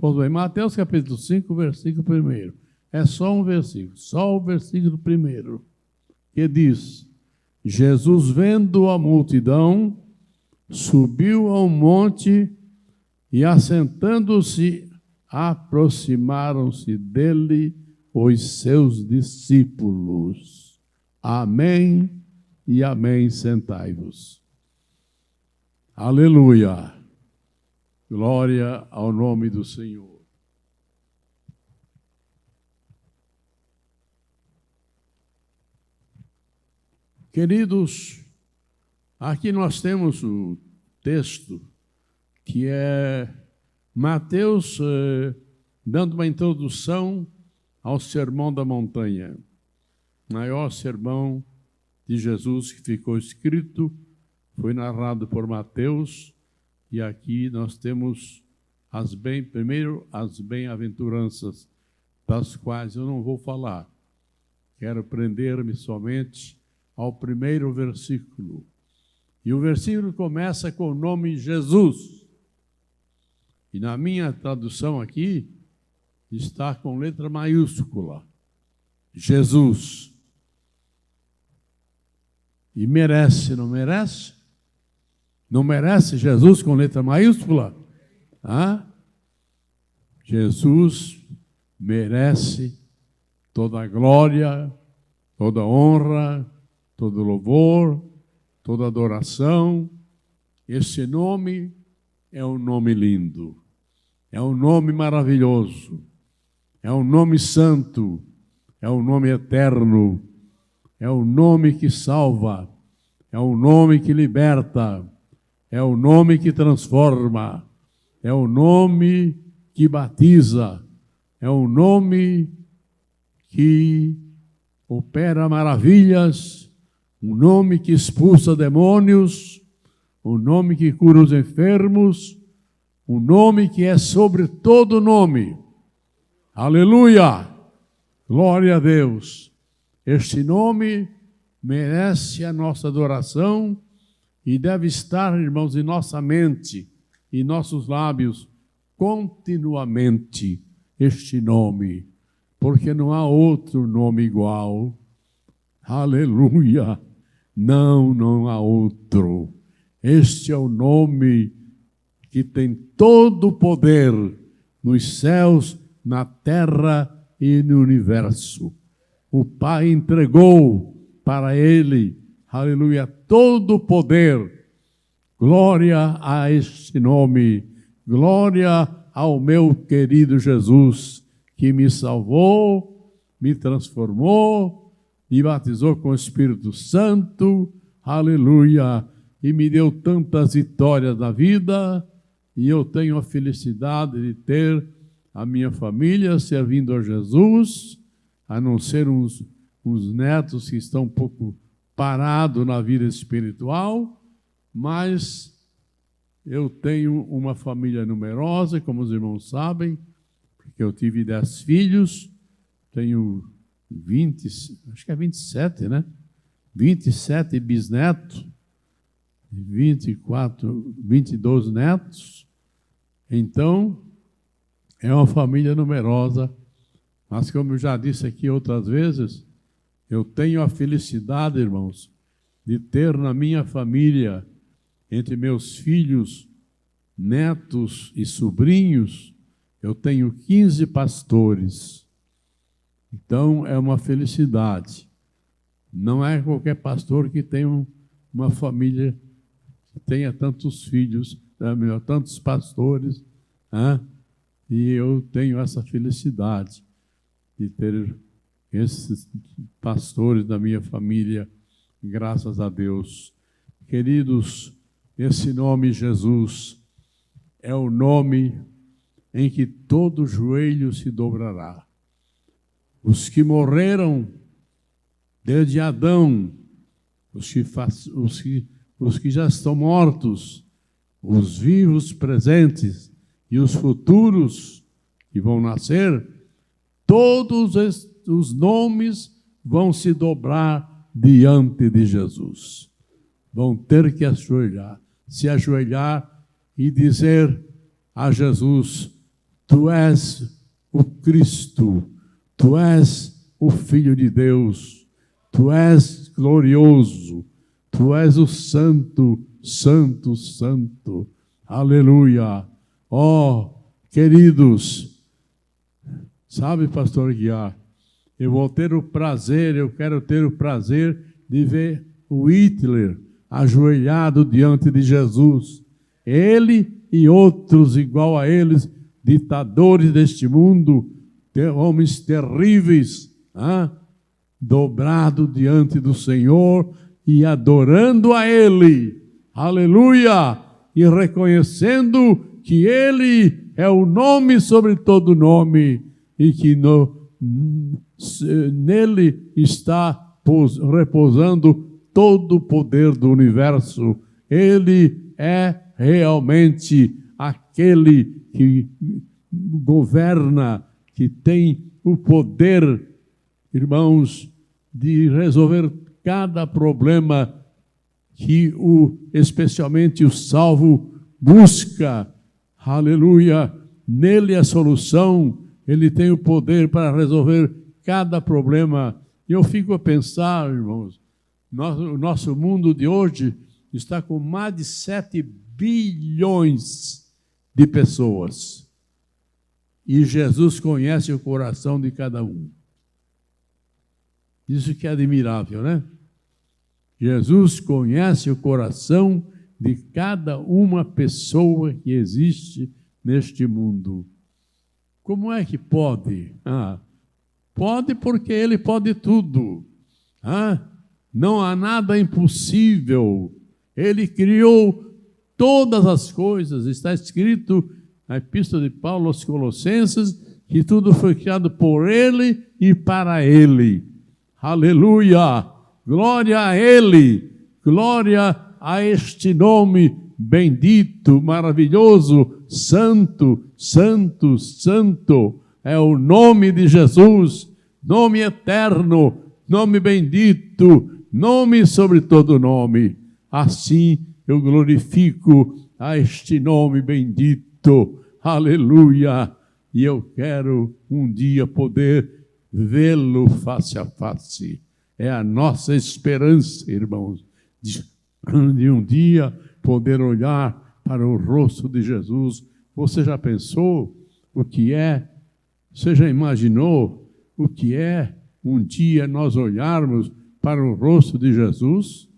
Pois bem, Mateus capítulo 5, versículo 1. É só um versículo, só o versículo 1, que diz: Jesus, vendo a multidão, subiu ao monte e, assentando-se, aproximaram-se dele os seus discípulos. Amém e amém. Sentai-vos. Aleluia. Glória ao nome do Senhor. Queridos, aqui nós temos o texto que é Mateus dando uma introdução ao Sermão da Montanha, maior sermão de Jesus que ficou escrito, foi narrado por Mateus, e aqui nós temos primeiro as bem-aventuranças, das quais eu não vou falar. Quero prender-me somente ao primeiro versículo. E o versículo começa com o nome Jesus. E na minha tradução aqui, está com letra maiúscula. Jesus. E merece, não merece? Não merece Jesus com letra maiúscula? Jesus merece toda a glória, toda a honra, todo louvor, toda adoração. Esse nome é um nome lindo, é um nome maravilhoso, é um nome santo, é um nome eterno, é um nome que salva, é um nome que liberta, é um nome que transforma, é um nome que batiza, é um nome que opera maravilhas, um nome que expulsa demônios, um nome que cura os enfermos, um nome que é sobre todo nome. Aleluia! Glória a Deus! Este nome merece a nossa adoração e deve estar, irmãos, em nossa mente e nossos lábios continuamente este nome, porque não há outro nome igual. Aleluia! Não há outro. Este é o nome que tem todo o poder nos céus, na terra e no universo. O Pai entregou para ele, aleluia, todo o poder. Glória a este nome, glória ao meu querido Jesus, que me salvou, me transformou, me batizou com o Espírito Santo, aleluia, e me deu tantas vitórias na vida, e eu tenho a felicidade de ter a minha família servindo a Jesus, a não ser uns netos que estão um pouco parados na vida espiritual, mas eu tenho uma família numerosa, como os irmãos sabem, porque eu tive 10 filhos, tenho 20, acho que é 27, né? 27 bisnetos, 22 netos. Então, é uma família numerosa, mas como eu já disse aqui outras vezes, eu tenho a felicidade, irmãos, de ter na minha família, entre meus filhos, netos e sobrinhos, eu tenho 15 pastores. Então, é uma felicidade. Não é qualquer pastor que tenha uma família que tenha tantos filhos, tantos pastores, e eu tenho essa felicidade de ter esses pastores da minha família, graças a Deus. Queridos, esse nome Jesus é o nome em que todo joelho se dobrará. Os que morreram desde Adão, os que já estão mortos, os vivos presentes e os futuros que vão nascer, todos os nomes vão se dobrar diante de Jesus. Vão ter que se ajoelhar e dizer a Jesus Tu és o Cristo, Tu és o Filho de Deus, Tu és glorioso, Tu és o Santo, Santo, Santo. Aleluia. Oh, queridos, sabe, pastor Guiar, eu quero ter o prazer de ver o Hitler ajoelhado diante de Jesus. Ele e outros igual a eles, ditadores deste mundo, homens terríveis, dobrado diante do Senhor e adorando a Ele. Aleluia! E reconhecendo que Ele é o nome sobre todo nome e que nele está repousando todo o poder do universo. Ele é realmente aquele que governa, que tem o poder, irmãos, de resolver cada problema que especialmente o salvo busca. Aleluia! Nele a solução, ele tem o poder para resolver cada problema. E eu fico a pensar, irmãos, o nosso mundo de hoje está com mais de 7 bilhões de pessoas. E Jesus conhece o coração de cada um. Isso que é admirável, né? Jesus conhece o coração de cada uma pessoa que existe neste mundo. Como é que pode? Pode porque Ele pode tudo. Não há nada impossível. Ele criou todas as coisas. Está escrito na Epístola de Paulo aos Colossenses que tudo foi criado por Ele e para Ele. Aleluia! Glória a Ele! Glória a este nome bendito, maravilhoso, santo, santo, santo. É o nome de Jesus, nome eterno, nome bendito, nome sobre todo nome. Assim eu glorifico a este nome bendito. Aleluia! E eu quero um dia poder vê-lo face a face. É a nossa esperança, irmãos, de um dia poder olhar para o rosto de Jesus. Você já pensou o que é? Você já imaginou o que é um dia nós olharmos para o rosto de Jesus?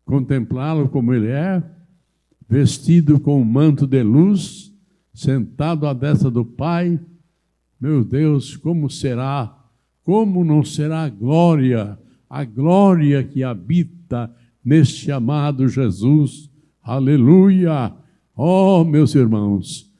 Contemplá-lo como Ele é, vestido com um manto de luz, sentado à destra do Pai. Meu Deus, como será? Como não será a glória que habita neste amado Jesus? Aleluia! Oh, meus irmãos,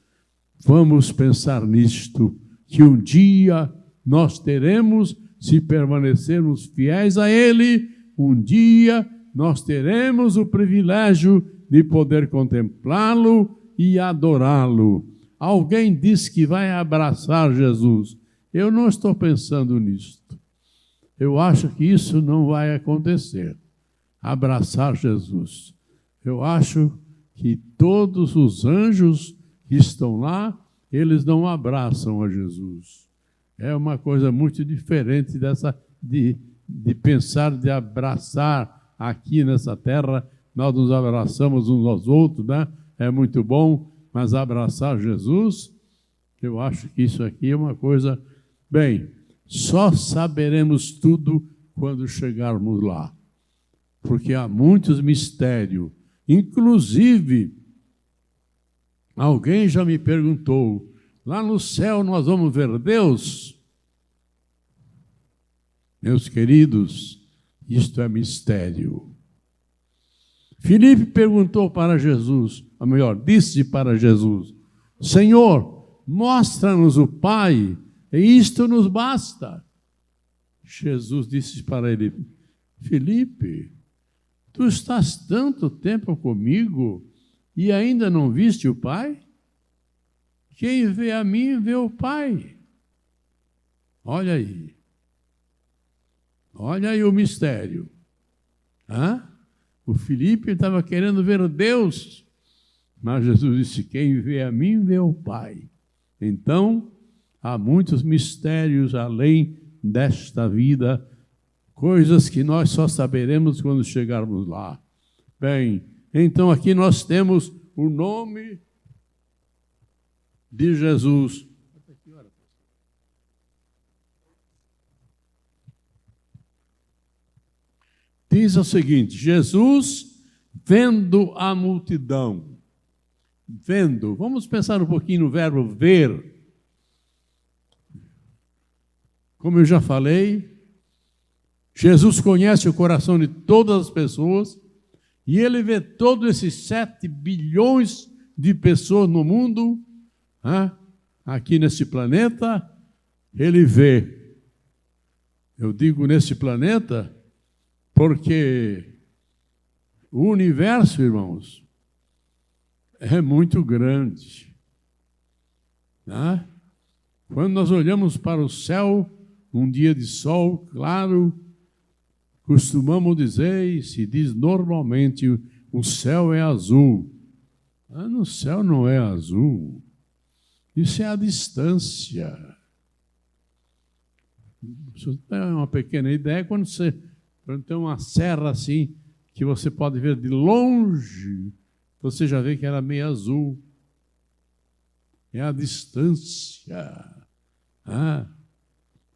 vamos pensar nisto, que um dia nós teremos, se permanecermos fiéis a Ele, um dia nós teremos o privilégio de poder contemplá-lo e adorá-lo. Alguém disse que vai abraçar Jesus. Eu não estou pensando nisto. Eu acho que isso não vai acontecer. Abraçar Jesus. Eu acho que todos os anjos que estão lá, eles não abraçam a Jesus. É uma coisa muito diferente dessa de pensar de abraçar aqui nessa terra. Nós nos abraçamos uns aos outros, né? É muito bom, mas abraçar Jesus, eu acho que isso aqui é uma coisa... Bem, só saberemos tudo quando chegarmos lá, porque há muitos mistérios. Inclusive, alguém já me perguntou, lá no céu nós vamos ver Deus? Meus queridos, isto é mistério. Filipe perguntou para Jesus, ou melhor, disse para Jesus, Senhor, mostra-nos o Pai, e isto nos basta. Jesus disse para ele, Filipe, tu estás tanto tempo comigo e ainda não viste o Pai? Quem vê a mim, vê o Pai. Olha aí. Olha aí o mistério. O Filipe estava querendo ver Deus, mas Jesus disse, quem vê a mim, vê o Pai. Então, há muitos mistérios além desta vida, coisas que nós só saberemos quando chegarmos lá. Bem, então aqui nós temos o nome de Jesus. Diz o seguinte: Jesus, vendo a multidão. Vendo, vamos pensar um pouquinho no verbo ver. Como eu já falei, Jesus conhece o coração de todas as pessoas e ele vê todos esses 7 bilhões de pessoas no mundo, aqui nesse planeta, ele vê. Eu digo nesse planeta porque o universo, irmãos, é muito grande. Quando nós olhamos para o céu, um dia de sol claro, costumamos dizer, e se diz normalmente, o céu é azul. No céu não é azul. Isso é a distância. Você tem uma pequena ideia quando tem uma serra assim, que você pode ver de longe, você já vê que ela é meio azul. É a distância.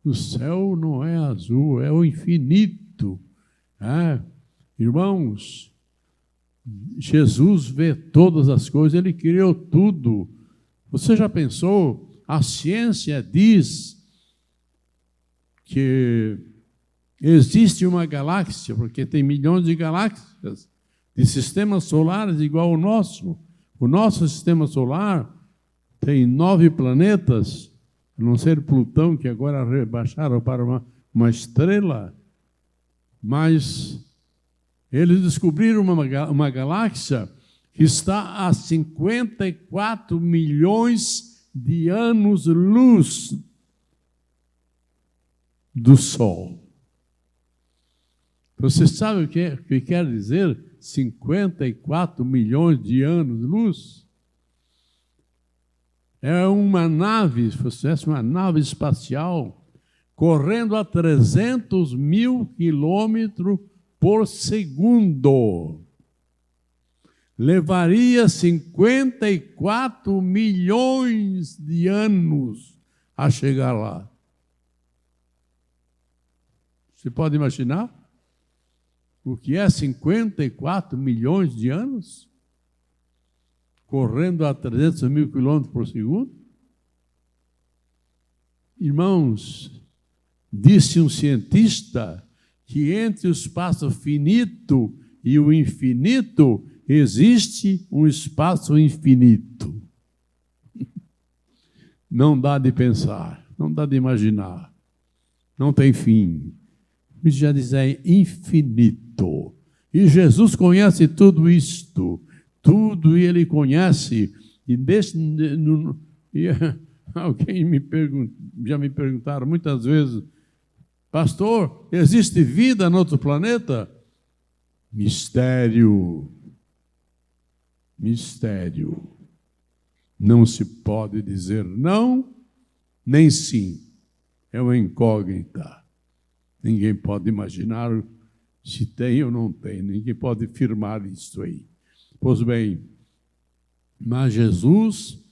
O céu não é azul, é o infinito. Irmãos, Jesus vê todas as coisas, ele criou tudo. Você já pensou? A ciência diz que existe uma galáxia, porque tem milhões de galáxias, de sistemas solares igual ao nosso. O nosso sistema solar tem 9 planetas, a não ser Plutão, que agora rebaixaram para uma estrela, mas eles descobriram uma galáxia que está a 54 milhões de anos-luz do Sol. Você sabe o que quer dizer 54 milhões de anos-luz? É uma nave, se fosse uma nave espacial, correndo a 300 mil quilômetros por segundo. Levaria 54 milhões de anos a chegar lá. Você pode imaginar o que é 54 milhões de anos? Correndo a 300 mil quilômetros por segundo? Irmãos, disse um cientista que entre o espaço finito e o infinito existe um espaço infinito. Não dá de pensar, não dá de imaginar, não tem fim. Isso já diz, é infinito. E Jesus conhece tudo isto. Tudo ele conhece. E alguém já me perguntaram muitas vezes, pastor, existe vida no outro planeta? Mistério. Mistério. Não se pode dizer não, nem sim. É uma incógnita. Ninguém pode imaginar se tem ou não tem. Ninguém pode afirmar isso aí. Pois bem, mas Jesus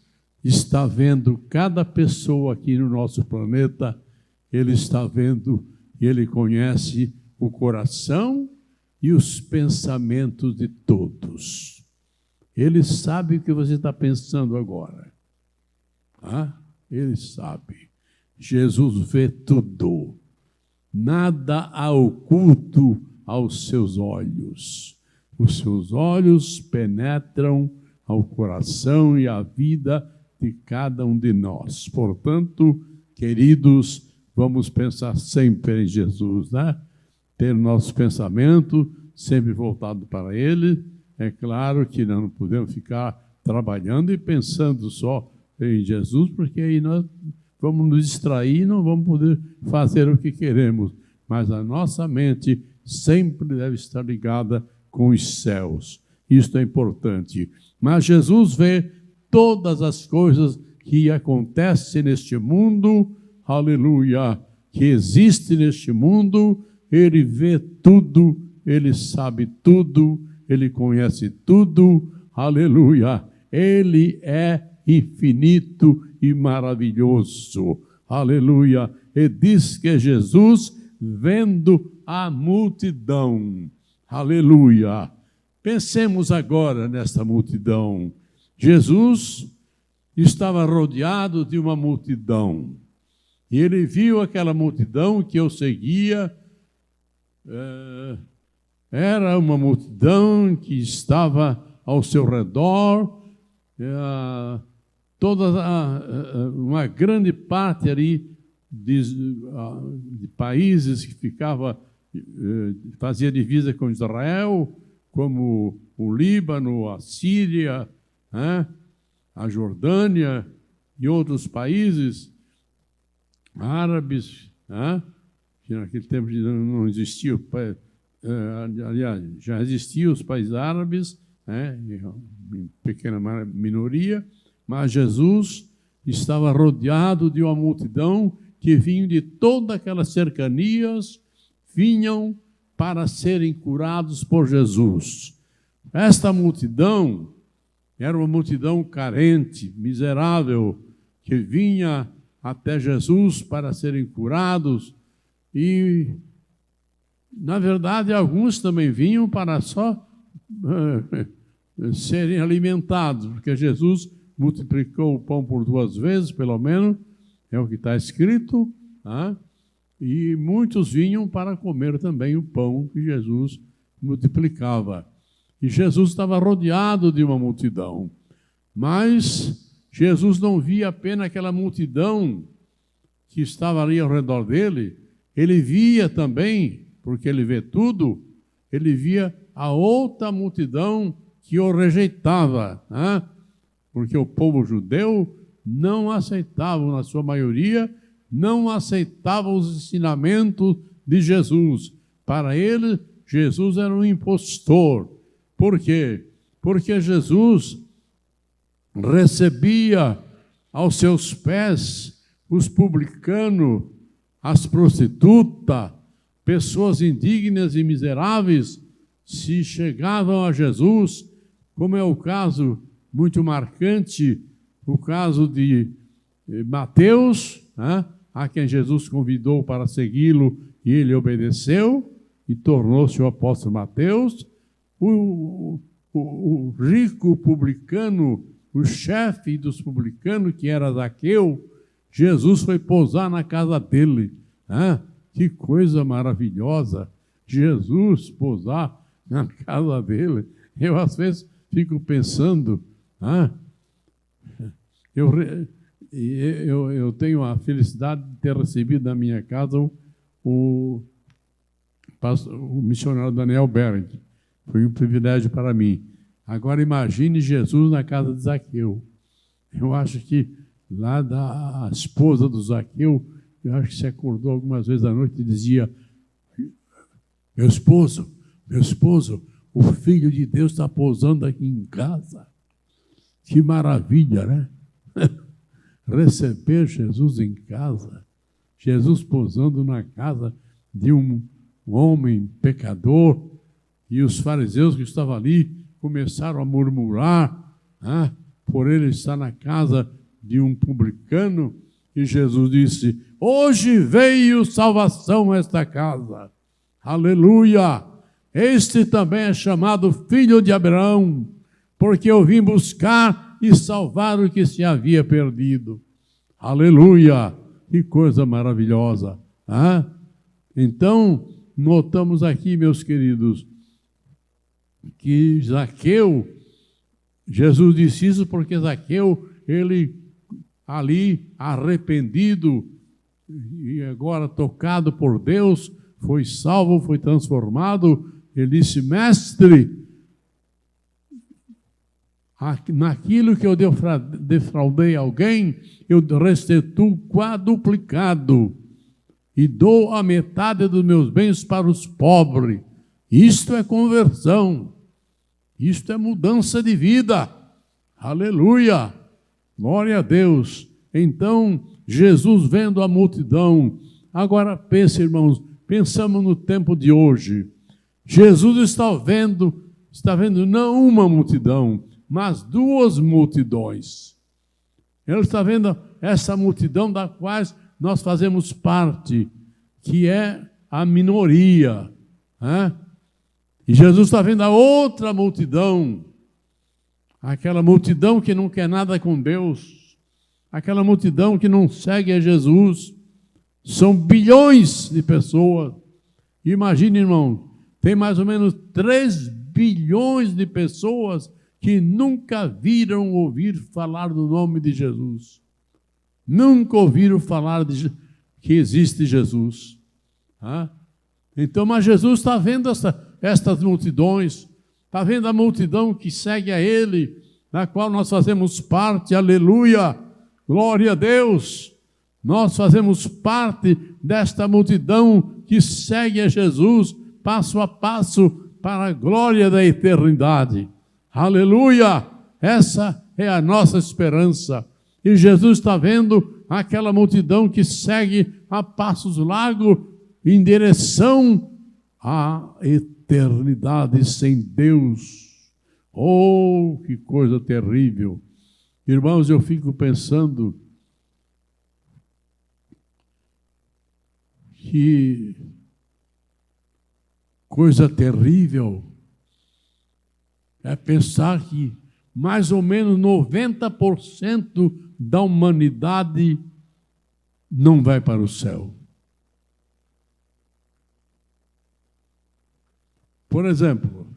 está vendo cada pessoa aqui no nosso planeta, ele está vendo e ele conhece o coração e os pensamentos de todos. Ele sabe o que você está pensando agora. Ele sabe. Jesus vê tudo. Nada há oculto aos seus olhos. Os seus olhos penetram ao coração e à vida de cada um de nós. Portanto, queridos, vamos pensar sempre em Jesus, Ter nosso pensamento sempre voltado para Ele. É claro que não podemos ficar trabalhando e pensando só em Jesus, porque aí nós vamos nos distrair e não vamos poder fazer o que queremos. Mas a nossa mente sempre deve estar ligada com os céus. Isto é importante. Mas Jesus vê todas as coisas que acontece neste mundo, aleluia, que existe neste mundo. Ele vê tudo, Ele sabe tudo, Ele conhece tudo, aleluia. Ele é infinito e maravilhoso, aleluia. E diz que Jesus, vendo a multidão, aleluia. Pensemos agora nesta multidão. Jesus estava rodeado de uma multidão, e ele viu aquela multidão que o seguia. Era uma multidão que estava ao seu redor, uma grande parte ali de países que fazia divisa com Israel, como o Líbano, a Síria, a Jordânia e outros países árabes, que naquele tempo não existia, aliás, já existiam os países árabes, em pequena minoria, mas Jesus estava rodeado de uma multidão que vinha de todas aquelas cercanias, vinham para serem curados por Jesus. Esta multidão era uma multidão carente, miserável, que vinha até Jesus para serem curados. E, na verdade, alguns também vinham para só serem alimentados, porque Jesus multiplicou o pão por 2 vezes, pelo menos, é o que está escrito, e muitos vinham para comer também o pão que Jesus multiplicava. E Jesus estava rodeado de uma multidão, mas Jesus não via apenas aquela multidão que estava ali ao redor dele, ele via também, porque ele vê tudo, ele via a outra multidão que o rejeitava, porque o povo judeu não aceitava, na sua maioria, não aceitava os ensinamentos de Jesus. Para ele, Jesus era um impostor. Por quê? Porque Jesus recebia aos seus pés os publicanos, as prostitutas, pessoas indignas e miseráveis, se chegavam a Jesus, como é o caso muito marcante, o caso de Mateus, a quem Jesus convidou para segui-lo e ele obedeceu e tornou-se o apóstolo Mateus. O rico publicano, o chefe dos publicanos, que era Zaqueu, Jesus foi pousar na casa dele. Que coisa maravilhosa! Jesus pousar na casa dele. Eu, às vezes, fico pensando, eu tenho a felicidade de ter recebido na minha casa o missionário Daniel Berendt. Foi um privilégio para mim. Agora imagine Jesus na casa de Zaqueu. Eu acho que lá a esposa do Zaqueu, eu acho que se acordou algumas vezes à noite e dizia: meu esposo, o Filho de Deus está pousando aqui em casa. Que maravilha, né? Receber Jesus em casa. Jesus pousando na casa de um homem pecador. E os fariseus que estavam ali começaram a murmurar, por ele estar na casa de um publicano. E Jesus disse: hoje veio salvação a esta casa. Aleluia! Este também é chamado filho de Abraão, porque eu vim buscar e salvar o que se havia perdido. Aleluia! Que coisa maravilhosa! Então, notamos aqui, meus queridos, que Zaqueu, Jesus disse isso porque Zaqueu, ele ali arrependido e agora tocado por Deus, foi salvo, foi transformado. Ele disse: mestre, naquilo que eu defraudei alguém, eu restituo quadruplicado e dou a metade dos meus bens para os pobres. Isto é conversão, isto é mudança de vida. Aleluia! Glória a Deus. Então, Jesus vendo a multidão. Agora pense, irmãos, pensamos no tempo de hoje. Jesus está vendo não uma multidão, mas duas multidões. Ele está vendo essa multidão da qual nós fazemos parte, que é a minoria. E Jesus está vendo a outra multidão, aquela multidão que não quer nada com Deus, aquela multidão que não segue a Jesus. São bilhões de pessoas. Imagine, irmão, tem mais ou menos 3 bilhões de pessoas que nunca viram ouvir falar do nome de Jesus. Nunca ouviram falar que existe Jesus. Então, mas Jesus está vendo estas multidões, está vendo a multidão que segue a Ele, da qual nós fazemos parte, aleluia, glória a Deus. Nós fazemos parte desta multidão que segue a Jesus, passo a passo, para a glória da eternidade. Aleluia! Essa é a nossa esperança. E Jesus está vendo aquela multidão que segue a passos largos em direção à eternidade sem Deus. Oh, que coisa terrível! Irmãos, eu fico pensando que coisa terrível é pensar que mais ou menos 90% da humanidade não vai para o céu. Por exemplo,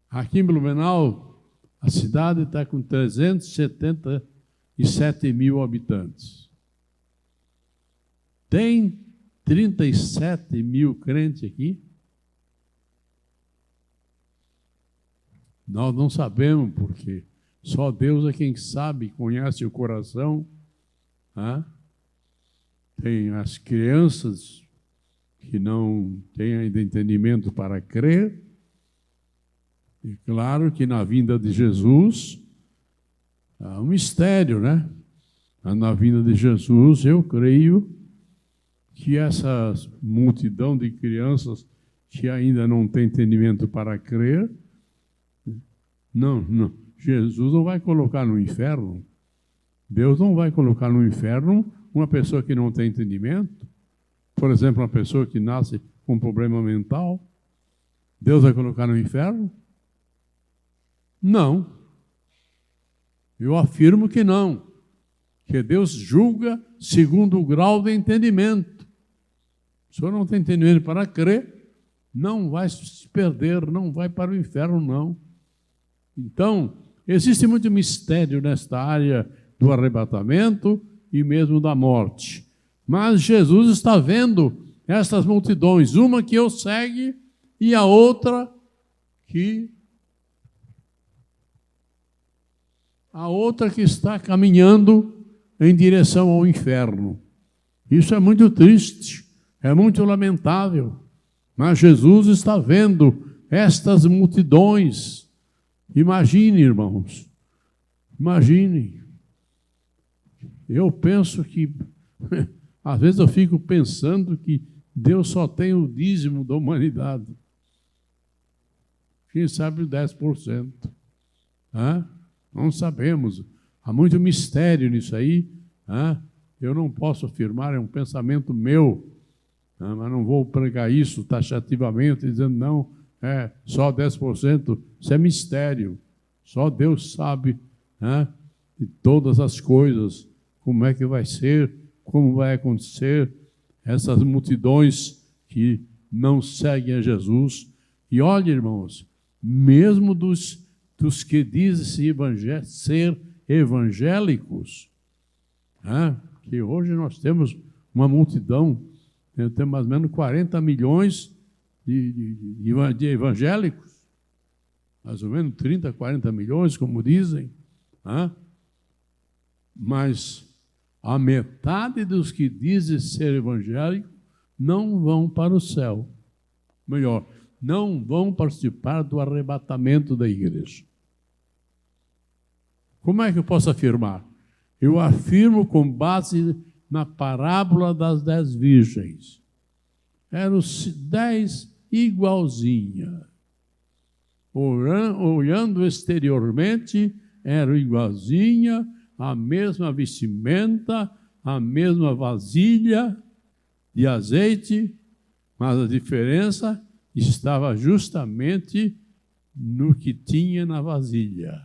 aqui em Blumenau, a cidade está com 377 mil habitantes. Tem 37 mil crentes aqui. Nós não sabemos, porque só Deus é quem sabe, conhece o coração. Tem as crianças que não têm ainda entendimento para crer. E claro que na vinda de Jesus há um mistério, né? Na vinda de Jesus, eu creio que essa multidão de crianças que ainda não tem entendimento para crer, não, Jesus não vai colocar no inferno. Deus não vai colocar no inferno uma pessoa que não tem entendimento. Por exemplo, uma pessoa que nasce com problema mental. Deus vai colocar no inferno? Não. Eu afirmo que não. Que Deus julga segundo o grau de entendimento. Se o senhor não tem entendimento para crer, não vai se perder, não vai para o inferno, não. Então, existe muito mistério nesta área do arrebatamento e mesmo da morte. Mas Jesus está vendo essas multidões, uma que o segue e a outra que está caminhando em direção ao inferno. Isso é muito triste, é muito lamentável. Mas Jesus está vendo estas multidões. Imagine, irmãos, imagine. Eu penso que, às vezes eu fico pensando que Deus só tem o dízimo da humanidade. Quem sabe 10%. Não sabemos. Há muito mistério nisso aí. Eu não posso afirmar, é um pensamento meu, mas não vou pregar isso taxativamente, dizendo não, só 10%. Isso é mistério. Só Deus sabe de todas as coisas, como é que vai ser, como vai acontecer. Essas multidões que não seguem a Jesus. E olha, irmãos, mesmo dos que dizem ser evangélicos, que hoje nós temos uma multidão, temos mais ou menos 40 milhões de evangélicos, mais ou menos 30, 40 milhões, como dizem, mas a metade dos que dizem ser evangélicos não vão para o céu. Melhor, não vão participar do arrebatamento da igreja. Como é que eu posso afirmar? Eu afirmo com base na parábola das 10 virgens. Eram 10 igualzinhas. Olhando exteriormente, eram igualzinhas, a mesma vestimenta, a mesma vasilha de azeite, mas a diferença estava justamente no que tinha na vasilha.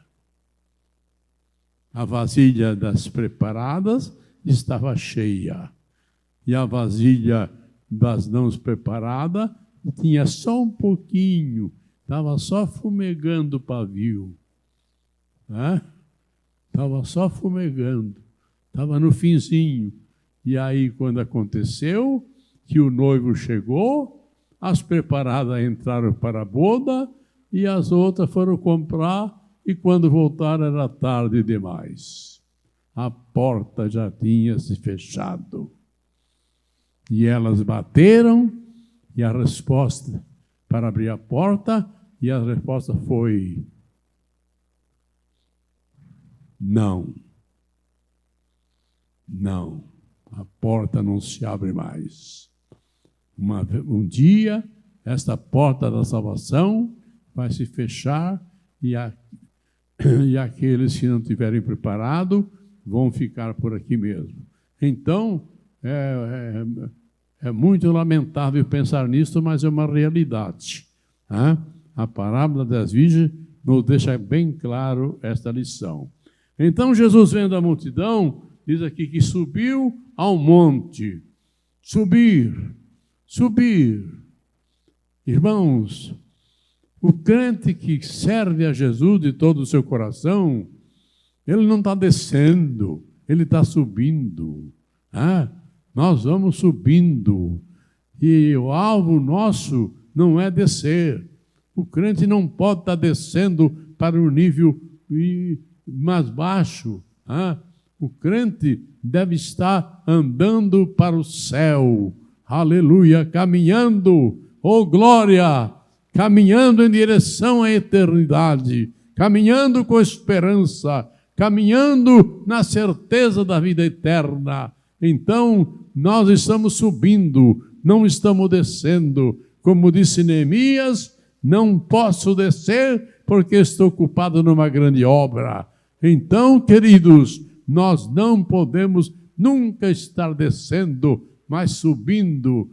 A vasilha das preparadas estava cheia, e a vasilha das não preparadas tinha só um pouquinho, estava só fumegando o pavio. Estava só fumegando, estava no finzinho. E aí, quando aconteceu que o noivo chegou, as preparadas entraram para a boda e as outras foram comprar, e quando voltaram era tarde demais. A porta já tinha se fechado. E elas bateram, e a resposta para abrir a porta, e a resposta foi: não. Não, a porta não se abre mais. Um dia, esta porta da salvação vai se fechar e aqueles que não estiverem preparados vão ficar por aqui mesmo. Então, é muito lamentável pensar nisso, mas é uma realidade. A parábola das virgens nos deixa bem claro esta lição. Então, Jesus, vendo a multidão, diz aqui que subiu ao monte. Subir. Irmãos, o crente que serve a Jesus de todo o seu coração, ele não está descendo, ele está subindo. Nós vamos subindo. E o alvo nosso não é descer. O crente não pode estar descendo para o nível mais baixo. O crente deve estar andando para o céu. Aleluia, caminhando, oh glória, caminhando em direção à eternidade, caminhando com esperança, caminhando na certeza da vida eterna. Então, nós estamos subindo, não estamos descendo. Como disse Neemias, não posso descer porque estou ocupado numa grande obra. Então, queridos, nós não podemos nunca estar descendo, mas subindo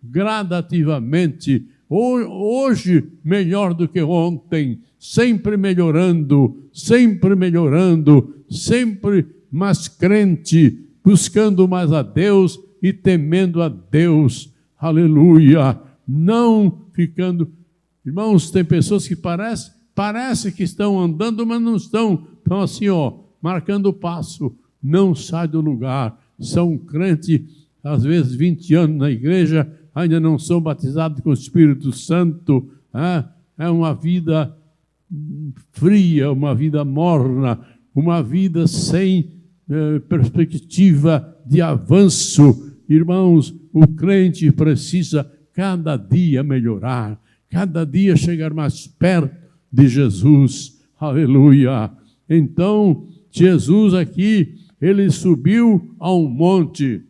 gradativamente. Hoje, melhor do que ontem, sempre melhorando, sempre mais crente, buscando mais a Deus e temendo a Deus. Aleluia! Não ficando... Irmãos, tem pessoas que parece que estão andando, mas não estão. Estão assim, marcando o passo. Não sai do lugar. São crentes, às vezes 20 anos na igreja, ainda não são batizados com o Espírito Santo. É uma vida fria, uma vida morna, uma vida sem perspectiva de avanço. Irmãos, o crente precisa cada dia melhorar, cada dia chegar mais perto de Jesus. Aleluia! Então, Jesus aqui, ele subiu a um monte.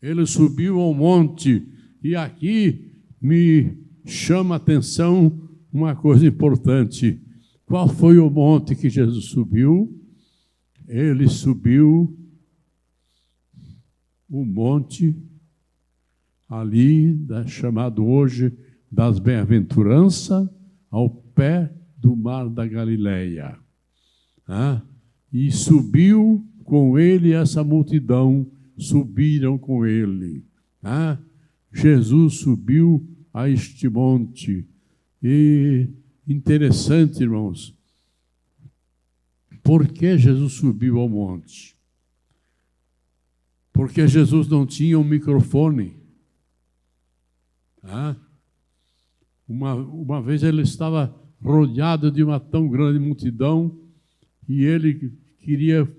Ele subiu ao monte. E aqui me chama a atenção uma coisa importante. Qual foi o monte que Jesus subiu? Ele subiu o monte ali, chamado hoje das Bem-aventuranças, ao pé do mar da Galileia. E subiu com ele essa multidão, subiram com ele. Jesus subiu a este monte. E interessante, irmãos, por que Jesus subiu ao monte? Porque Jesus não tinha um microfone. Uma vez ele estava rodeado de uma tão grande multidão e ele queria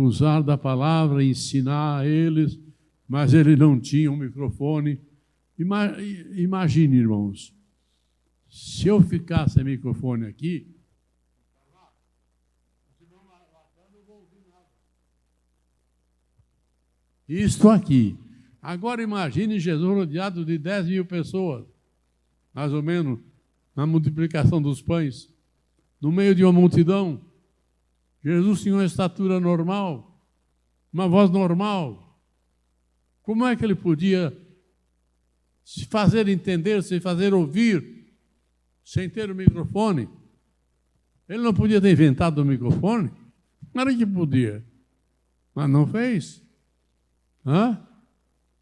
usar da palavra, ensinar a eles, mas ele não tinha um microfone. Imagine, irmãos, Se eu ficar sem microfone aqui, isto aqui. Agora imagine Jesus rodeado de 10.000 pessoas, mais ou menos, na multiplicação dos pães, no meio de uma multidão. Jesus tinha uma estatura normal, uma voz normal. Como é que ele podia se fazer entender, se fazer ouvir, sem ter o microfone? Ele não podia ter inventado o microfone? Claro que podia, mas não fez.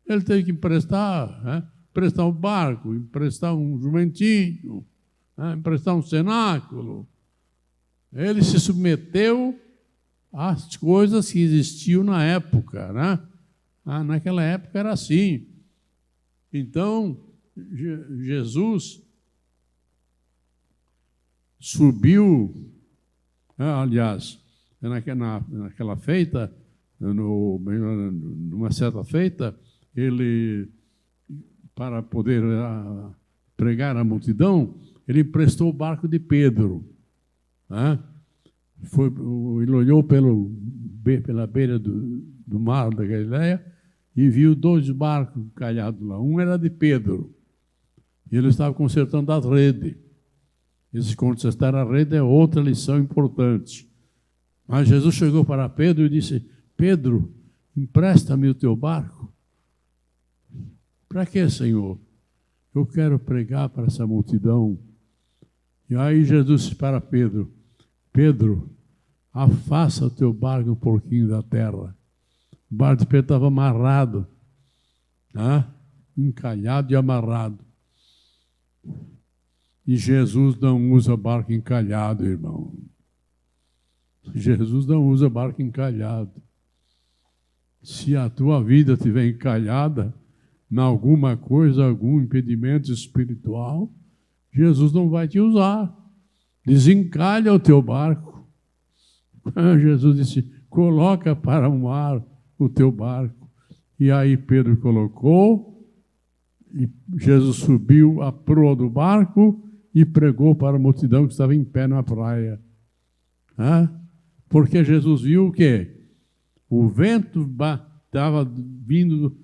Ele teve que emprestar um barco, emprestar um jumentinho, emprestar um cenáculo. Ele se submeteu às coisas que existiam na época, né? Naquela época era assim. Então, Jesus subiu, aliás, naquela feita, numa certa feita, ele, para poder pregar a multidão, ele emprestou o barco de Pedro. Ele olhou pela beira do mar da Galileia e viu 2 barcos calhados lá. Um era de Pedro, e ele estava consertando as redes. Esse consertar a rede é outra lição importante. Mas Jesus chegou para Pedro e disse: Pedro, empresta-me o teu barco. Para quê, Senhor? Eu quero pregar para essa multidão. E aí Jesus disse para Pedro: Pedro, afasta o teu barco um pouquinho da terra. O barco de Pedro estava amarrado, encalhado e amarrado. E Jesus não usa barco encalhado, irmão. Jesus não usa barco encalhado. Se a tua vida estiver encalhada em alguma coisa, algum impedimento espiritual, Jesus não vai te usar. Desencalha o teu barco. Jesus disse: coloca para o mar o teu barco. E aí Pedro colocou, e Jesus subiu à proa do barco e pregou para a multidão que estava em pé na praia. Porque Jesus viu o quê? O vento estava vindo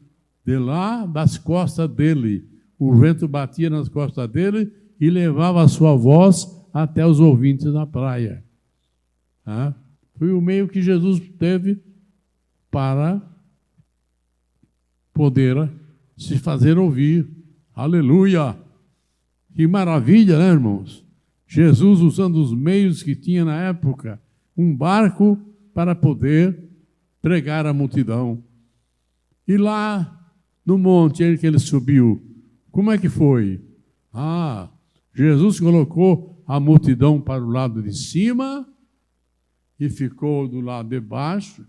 de lá, das costas dele. O vento batia nas costas dele e levava a sua voz até os ouvintes na praia. Foi o meio que Jesus teve para poder se fazer ouvir. Aleluia! Que maravilha, né, irmãos? Jesus usando os meios que tinha na época, um barco para poder pregar a multidão. E lá no monte em que ele subiu, como é que foi? Jesus colocou a multidão para o lado de cima e ficou do lado de baixo,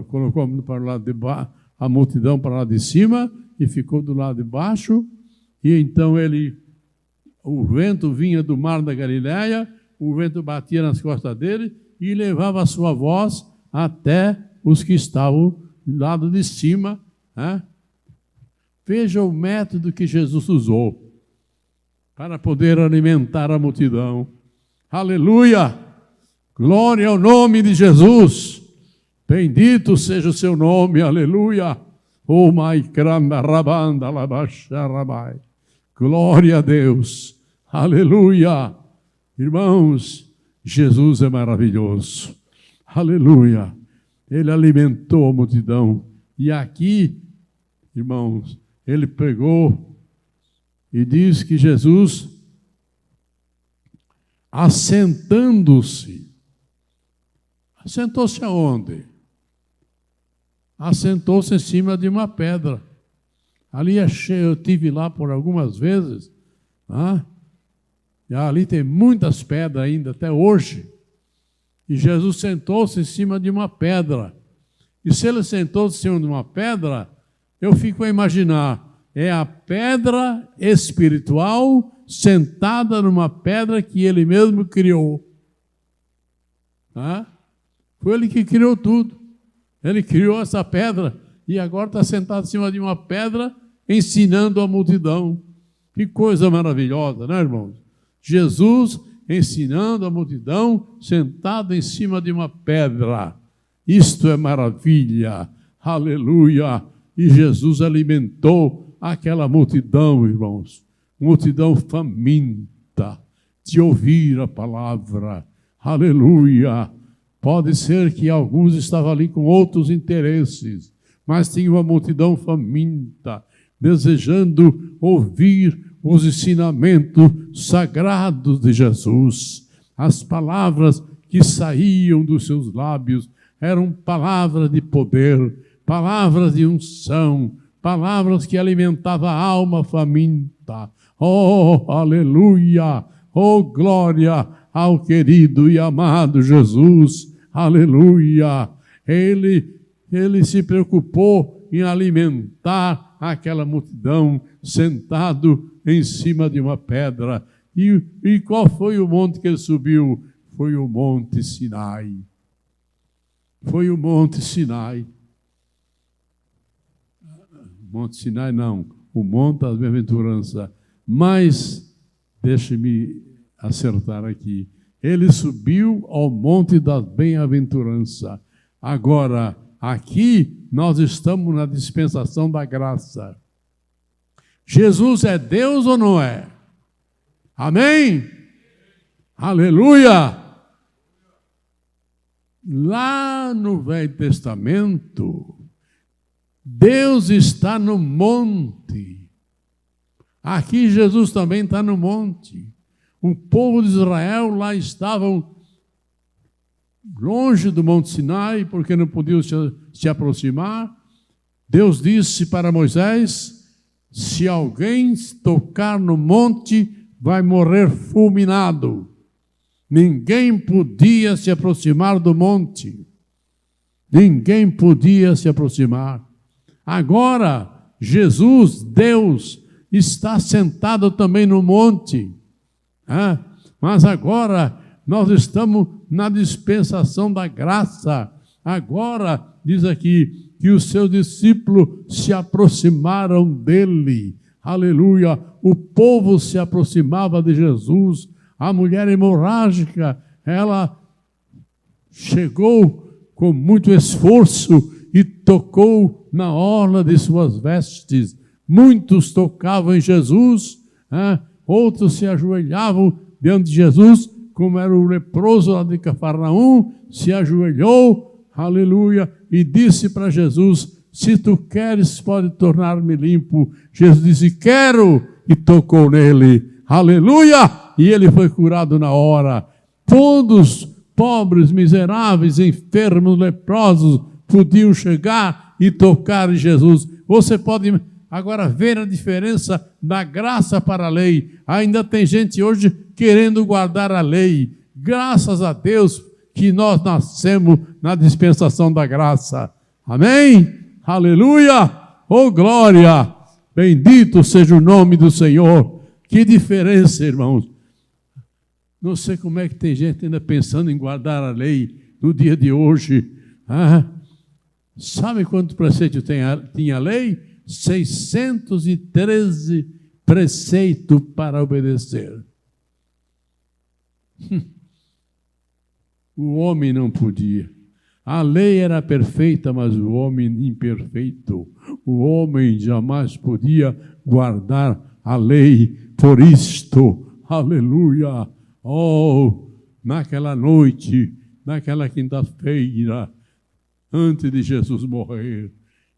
colocou para o lado de baixo, a multidão para o lado de cima e ficou do lado de baixo. E então o vento vinha do mar da Galileia, o vento batia nas costas dele e levava a sua voz até os que estavam do lado de cima. Veja o método que Jesus usou para poder alimentar a multidão. Aleluia! Glória ao nome de Jesus! Bendito seja o seu nome, aleluia! Oh, maikranda rabanda labasha rabai. Glória a Deus! Aleluia! Irmãos, Jesus é maravilhoso. Aleluia! Ele alimentou a multidão. E aqui, irmãos, ele pregou e diz que Jesus, assentando-se, assentou-se aonde? Assentou-se em cima de uma pedra. Ali é cheio, eu estive lá por algumas vezes, e ali tem muitas pedras ainda, até hoje. E Jesus sentou-se em cima de uma pedra. E se ele sentou-se em cima de uma pedra, eu fico a imaginar, é a pedra espiritual sentada numa pedra que ele mesmo criou. Foi ele que criou tudo. Ele criou essa pedra e agora está sentado em cima de uma pedra ensinando a multidão. Que coisa maravilhosa, né, irmãos? Jesus ensinando a multidão sentado em cima de uma pedra. Isto é maravilha, aleluia! E Jesus alimentou aquela multidão, irmãos, multidão faminta de ouvir a palavra, aleluia! Pode ser que alguns estavam ali com outros interesses, mas tinha uma multidão faminta, desejando ouvir os ensinamentos sagrados de Jesus. As palavras que saíam dos seus lábios eram palavras de poder, palavras de unção, palavras que alimentavam a alma faminta. Oh, aleluia! Oh, glória ao querido e amado Jesus! Aleluia! Ele se preocupou em alimentar aquela multidão sentado em cima de uma pedra. E qual foi o monte que ele subiu? Foi o Monte Sinai. Foi o Monte Sinai. Monte Sinai não, o Monte da Bem-aventurança. Mas, deixe-me acertar aqui, ele subiu ao Monte da Bem-aventurança. Agora, aqui nós estamos na dispensação da graça. Jesus é Deus ou não é? Amém? Aleluia! Lá no Velho Testamento, Deus está no monte. Aqui Jesus também está no monte. O povo de Israel lá estavam longe do Monte Sinai, porque não podiam se aproximar. Deus disse para Moisés: se alguém tocar no monte, vai morrer fulminado. Ninguém podia se aproximar do monte. Ninguém podia se aproximar. Agora, Jesus, Deus, está sentado também no monte. Mas agora nós estamos na dispensação da graça. Agora, diz aqui, que os seus discípulos se aproximaram dele. Aleluia! O povo se aproximava de Jesus. A mulher hemorrágica, ela chegou com muito esforço e tocou na orla de suas vestes. Muitos tocavam em Jesus, outros se ajoelhavam diante de Jesus, como era o leproso lá de Cafarnaum, se ajoelhou, aleluia, e disse para Jesus: se tu queres, pode tornar-me limpo. Jesus disse: quero, e tocou nele, aleluia, e ele foi curado na hora. Todos, pobres, miseráveis, enfermos, leprosos, podiam chegar e tocar em Jesus. Você pode agora ver a diferença da graça para a lei. Ainda tem gente hoje querendo guardar a lei. Graças a Deus que nós nascemos na dispensação da graça. Amém? Aleluia! Oh, glória! Bendito seja o nome do Senhor. Que diferença, irmãos. Não sei como é que tem gente ainda pensando em guardar a lei no dia de hoje. Sabe quanto preceito tinha a lei? 613 preceitos para obedecer. O homem não podia. A lei era perfeita, mas o homem imperfeito. O homem jamais podia guardar a lei. Por isto, aleluia, naquela noite, naquela quinta-feira, antes de Jesus morrer,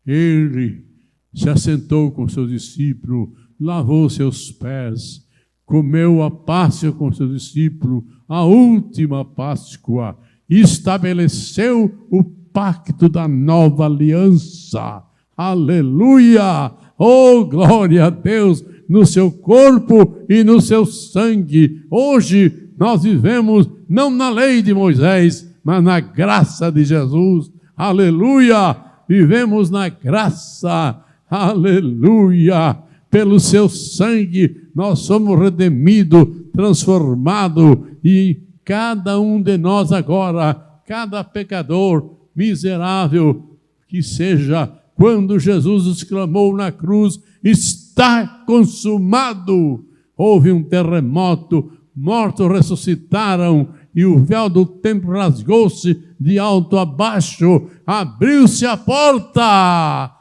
ele se assentou com seus discípulos, lavou seus pés, comeu a Páscoa com seus discípulos, a última Páscoa, e estabeleceu o pacto da nova aliança. Aleluia! Oh, glória a Deus! No seu corpo e no seu sangue. Hoje nós vivemos não na lei de Moisés, mas na graça de Jesus. Aleluia! Vivemos na graça. Aleluia! Pelo seu sangue nós somos redimidos, transformados, e cada um de nós agora, cada pecador miserável que seja, quando Jesus exclamou na cruz: está consumado. Houve um terremoto, mortos ressuscitaram e o véu do templo rasgou-se de alto a baixo, abriu-se a porta.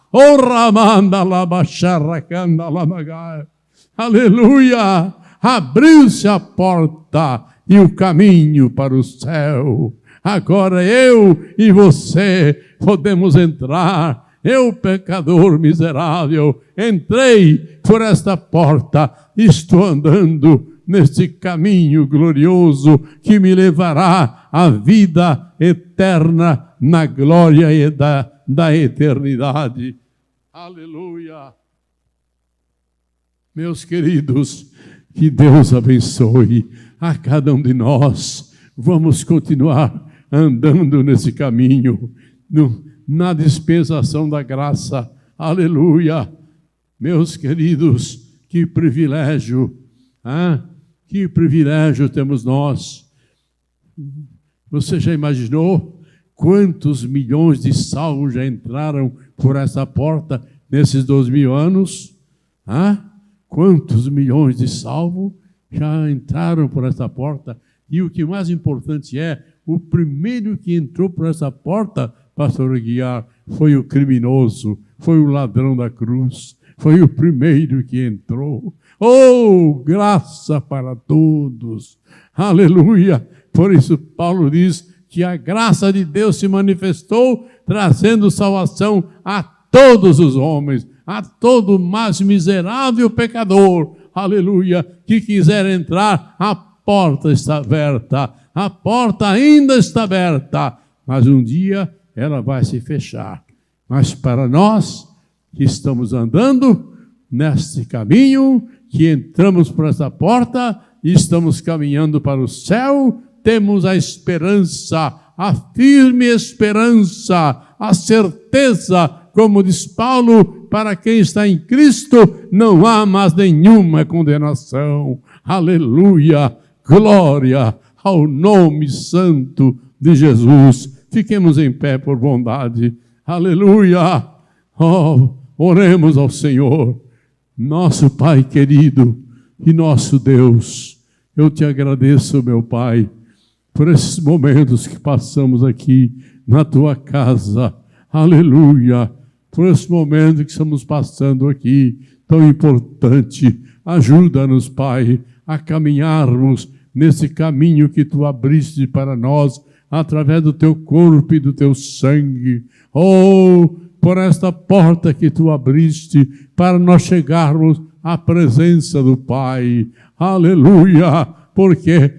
Aleluia! Abriu-se a porta e o caminho para o céu. Agora eu e você podemos entrar. Eu, pecador miserável, entrei por esta porta, estou andando neste caminho glorioso que me levará à vida eterna na glória e da eternidade. Aleluia! Meus queridos, que Deus abençoe a cada um de nós. Vamos continuar andando nesse caminho, na dispensação da graça. Aleluia! Meus queridos, que privilégio, que privilégio temos nós. Você já imaginou quantos milhões de salvos já entraram por essa porta nesses 2000 anos? Quantos milhões de salvos já entraram por essa porta? E o que mais importante o primeiro que entrou por essa porta, pastor Aguiar, foi o criminoso, foi o ladrão da cruz, foi o primeiro que entrou. Oh, graça para todos! Aleluia! Por isso Paulo diz que a graça de Deus se manifestou, trazendo salvação a todos os homens, a todo mais miserável pecador, aleluia, que quiser entrar, a porta está aberta, a porta ainda está aberta, mas um dia ela vai se fechar. Mas para nós que estamos andando neste caminho, que entramos por essa porta e estamos caminhando para o céu, temos a esperança, a firme esperança, a certeza, como diz Paulo, para quem está em Cristo, não há mais nenhuma condenação. Aleluia! Glória ao nome santo de Jesus. Fiquemos em pé por bondade. Aleluia! Oremos ao Senhor. Nosso Pai querido e nosso Deus, eu te agradeço, meu Pai, por esses momentos que passamos aqui na tua casa. Aleluia! Por esse momento que estamos passando aqui, tão importante. Ajuda-nos, Pai, a caminharmos nesse caminho que tu abriste para nós, através do teu corpo e do teu sangue. Por esta porta que tu abriste, para nós chegarmos à presença do Pai. Aleluia! Porque,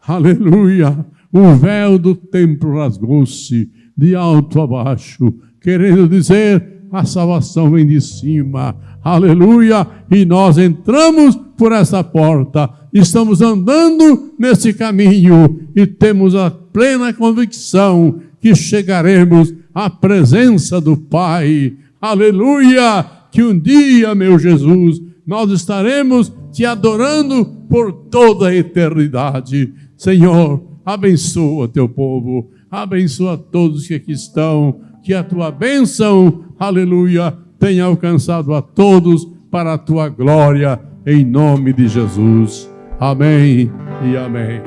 aleluia, o véu do templo rasgou-se de alto a baixo, querendo dizer, a salvação vem de cima. Aleluia! E nós entramos por essa porta, estamos andando nesse caminho e temos a plena convicção que chegaremos à presença do Pai. Aleluia! Que um dia, meu Jesus, nós estaremos te adorando por toda a eternidade. Senhor, abençoa teu povo, abençoa todos que aqui estão, que a tua bênção, aleluia, tenha alcançado a todos para a tua glória, em nome de Jesus. Amém e amém.